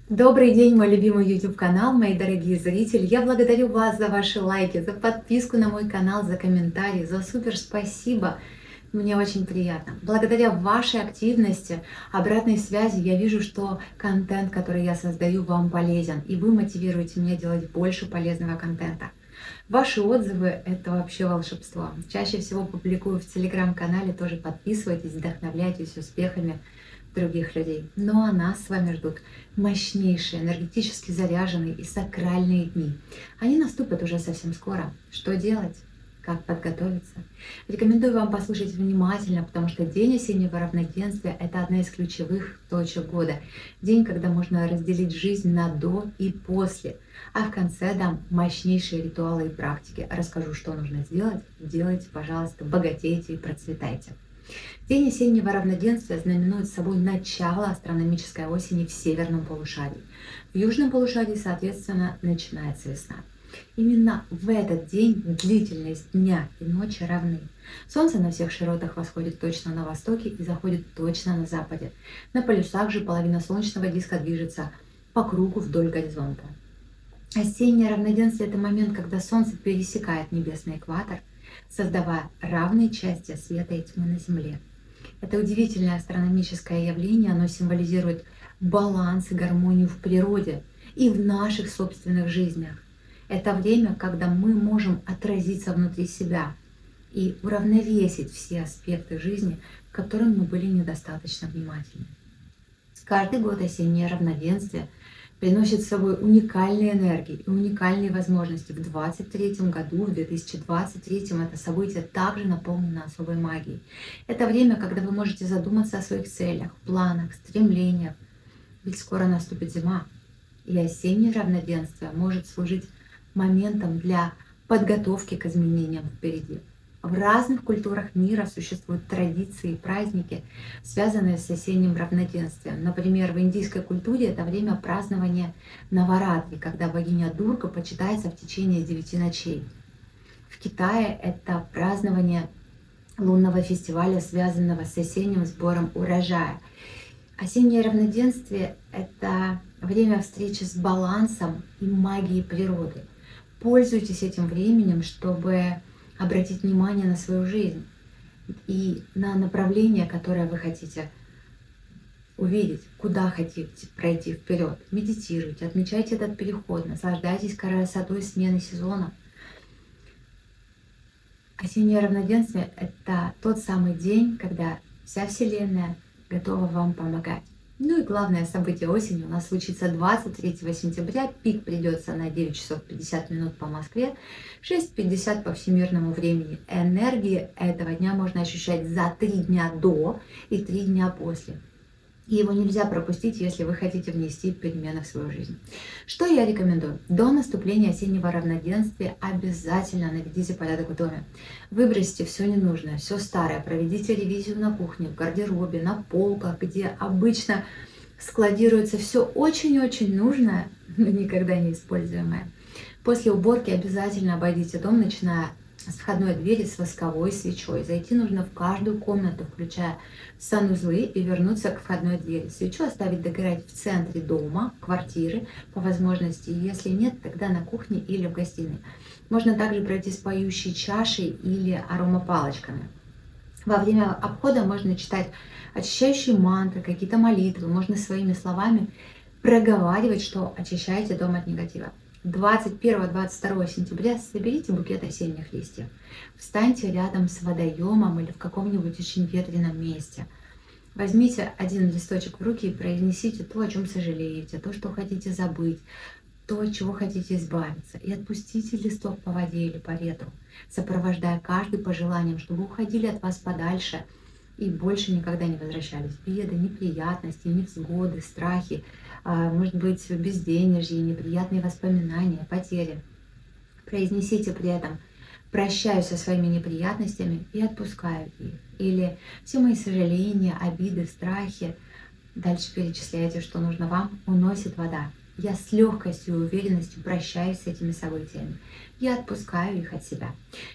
Добрый день, мой любимый YouTube канал, мои дорогие зрители. Я благодарю вас за ваши лайки, за подписку на мой канал, за комментарии, за супер спасибо. Мне очень приятно. Благодаря вашей активности, обратной связи я вижу, что контент, который я создаю, вам полезен, и вы мотивируете меня делать больше полезного контента. Ваши отзывы — это вообще волшебство. Чаще всего публикую в телеграм-канале, тоже подписывайтесь, вдохновляйтесь успехами других людей. Ну а нас с вами ждут мощнейшие, энергетически заряженные и сакральные дни. Они наступят уже совсем скоро. Что делать? Как подготовиться? Рекомендую вам послушать внимательно, потому что день осеннего равноденствия — это одна из ключевых точек года. День, когда можно разделить жизнь на до и после. А в конце дам мощнейшие ритуалы и практики. Расскажу, что нужно сделать. Делайте, пожалуйста, богатейте и процветайте. День осеннего равноденствия знаменует собой начало астрономической осени в северном полушарии. В южном полушарии, соответственно, начинается весна. Именно в этот день длительность дня и ночи равны. Солнце на всех широтах восходит точно на востоке и заходит точно на западе. На полюсах же половина солнечного диска движется по кругу вдоль горизонта. Осеннее равноденствие — это момент, когда Солнце пересекает небесный экватор, создавая равные части света и тьмы на Земле. Это удивительное астрономическое явление, оно символизирует баланс и гармонию в природе и в наших собственных жизнях. Это время, когда мы можем отразиться внутри себя и уравновесить все аспекты жизни, к которым мы были недостаточно внимательны. Каждый год осеннее равноденствие приносит с собой уникальные энергии и уникальные возможности. В 2023 году, в 2023 это событие также наполнено особой магией. Это время, когда вы можете задуматься о своих целях, планах, стремлениях. Ведь скоро наступит зима, и осеннее равноденствие может служить моментом для подготовки к изменениям впереди. В разных культурах мира существуют традиции и праздники, связанные с осенним равноденствием. Например, в индийской культуре это время празднования Наваратри, когда богиня Дурга почитается в течение 9 ночей. В Китае это празднование лунного фестиваля, связанного с осенним сбором урожая. Осеннее равноденствие — это время встречи с балансом и магией природы. Пользуйтесь этим временем, чтобы обратить внимание на свою жизнь и на направление, которое вы хотите увидеть, куда хотите пройти вперед. Медитируйте, отмечайте этот переход, наслаждайтесь красотой смены сезона. Осеннее равноденствие — это тот самый день, когда вся Вселенная готова вам помогать. Ну и главное событие осени у нас случится 23 сентября. Пик придется на 9 часов 50 минут по Москве, 6:50 по всемирному времени. Энергии этого дня можно ощущать за 3 дня до и 3 дня после. И его нельзя пропустить, если вы хотите внести перемены в свою жизнь. Что я рекомендую? До наступления осеннего равноденствия обязательно наведите порядок в доме. Выбросьте все ненужное, все старое, проведите ревизию на кухне, в гардеробе, на полках, где обычно складируется все очень-очень нужное, но никогда не используемое. После уборки обязательно обойдите дом, начиная с входной двери с восковой свечой. Зайти нужно в каждую комнату, включая санузлы, и вернуться к входной двери. Свечу оставить догорать в центре дома, квартиры, по возможности. Если нет, тогда на кухне или в гостиной. Можно также пройти с поющей чашей или аромапалочками. Во время обхода можно читать очищающие мантры, какие-то молитвы. Можно своими словами проговаривать, что очищаете дом от негатива. 21-22 сентября соберите букет осенних листьев. Встаньте рядом с водоемом или в каком-нибудь очень ветреном месте. Возьмите один листочек в руки и произнесите то, о чем сожалеете, то, что хотите забыть, то, от чего хотите избавиться. И отпустите листок по воде или по ветру, сопровождая каждый пожеланием, чтобы уходили от вас подальше и больше никогда не возвращались. Беды, неприятности, невзгоды, страхи, может быть, безденежье, неприятные воспоминания, потери. Произнесите при этом: прощаюсь со своими неприятностями и отпускаю их. Или все мои сожаления, обиды, страхи. Дальше перечисляйте, что нужно вам, уносит вода. Я с легкостью и уверенностью прощаюсь с этими событиями. Я отпускаю их от себя.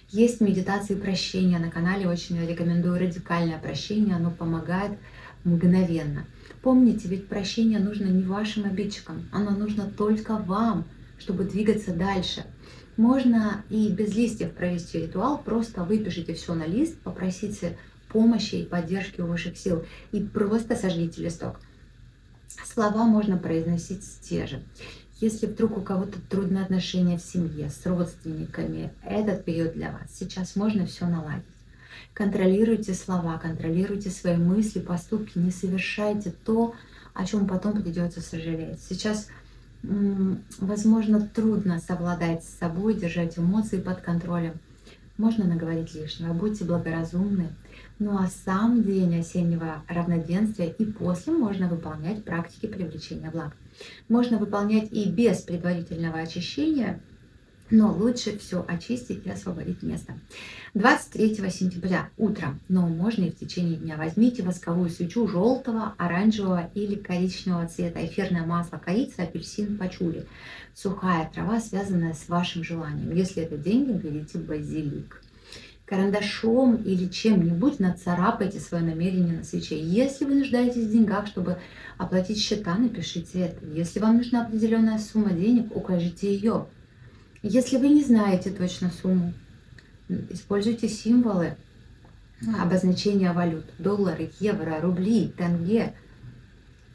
Есть медитации прощения на канале, очень рекомендую радикальное прощение, оно помогает мгновенно. Помните, ведь прощение нужно не вашим обидчикам, оно нужно только вам, чтобы двигаться дальше. Можно и без листьев провести ритуал, просто выпишите все на лист, попросите помощи и поддержки у высших сил и просто сожгите листок. Слова можно произносить те же. Если вдруг у кого-то трудные отношения в семье, с родственниками, этот период для вас. Сейчас можно все наладить. Контролируйте слова, контролируйте свои мысли, поступки, не совершайте то, о чем потом придется сожалеть. Сейчас, возможно, трудно совладать с собой, держать эмоции под контролем. Можно наговорить лишнего, будьте благоразумны. Ну а сам день осеннего равноденствия и после можно выполнять практики привлечения благ. Можно выполнять и без предварительного очищения, но лучше все очистить и освободить место. 23 сентября утром, но можно и в течение дня. Возьмите восковую свечу желтого, оранжевого или коричневого цвета, эфирное масло, корица, апельсин, пачули, сухая трава, связанная с вашим желанием. Если это деньги, берите базилик. Карандашом или чем-нибудь нацарапайте свое намерение на свече. Если вы нуждаетесь в деньгах, чтобы оплатить счета, напишите это. Если вам нужна определенная сумма денег, укажите ее. Если вы не знаете точно сумму, используйте символы обозначения валют. Доллары, евро, рубли, тенге.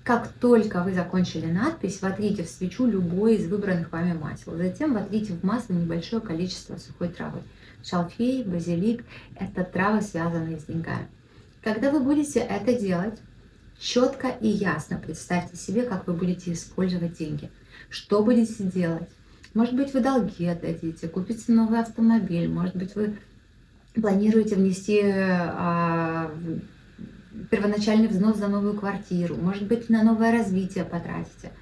Как только вы закончили надпись, вотрите в свечу любое из выбранных вами масел. Затем вотрите в масло небольшое количество сухой травы. Шалфей, базилик – это травы, связанные с деньгами. Когда вы будете это делать, четко и ясно представьте себе, как вы будете использовать деньги. Что будете делать? Может быть, вы долги отдадите, купите новый автомобиль, может быть, вы планируете внести первоначальный взнос за новую квартиру, может быть, на новое развитие потратите.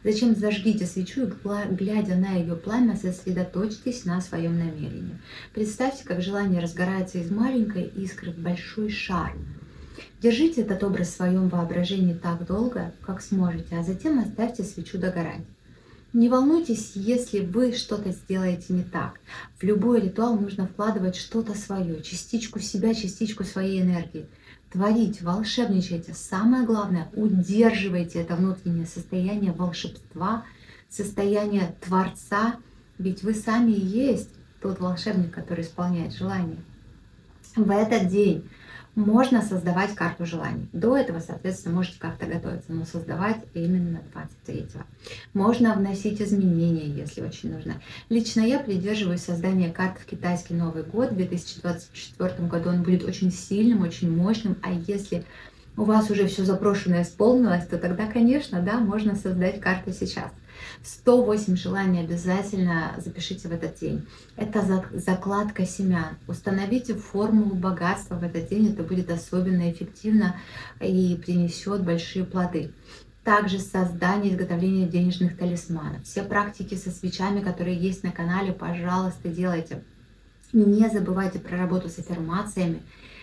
Зачем зажгите свечу и, глядя на ее пламя, сосредоточьтесь на своем намерении. Представьте, как желание разгорается из маленькой искры в большой шар. Держите этот образ в своем воображении так долго, как сможете, а затем оставьте свечу догорать. Не волнуйтесь, если вы что-то сделаете не так. В любой ритуал нужно вкладывать что-то свое, частичку себя, частичку своей энергии. Творить, волшебничайте. Самое главное, удерживайте это внутреннее состояние волшебства, состояние Творца, ведь вы сами и есть тот волшебник, который исполняет желания. В этот день можно создавать карту желаний. До этого, соответственно, можете как-то готовиться, но создавать именно 23-го. Можно вносить изменения, если очень нужно. Лично я придерживаюсь создания карт в китайский Новый год. В 2024 году он будет очень сильным, очень мощным. А если у вас уже все запрошенное исполнилось, то тогда, конечно, да, можно создать карту сейчас. 108 желаний обязательно запишите в этот день. Это закладка семян. Установите формулу богатства в этот день. Это будет особенно эффективно и принесет большие плоды. Также создание и изготовление денежных талисманов. Все практики со свечами, которые есть на канале, пожалуйста, делайте. Не забывайте про работу с аффирмациями.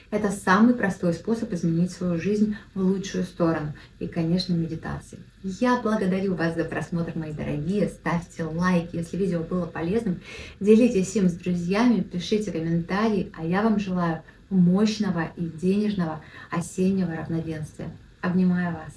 Это самый простой способ изменить свою жизнь в лучшую сторону. И, конечно, медитации. Я благодарю вас за просмотр, мои дорогие. Ставьте лайк, если видео было полезным. Делитесь им с друзьями, пишите комментарии. А я вам желаю мощного и денежного осеннего равноденствия. Обнимаю вас.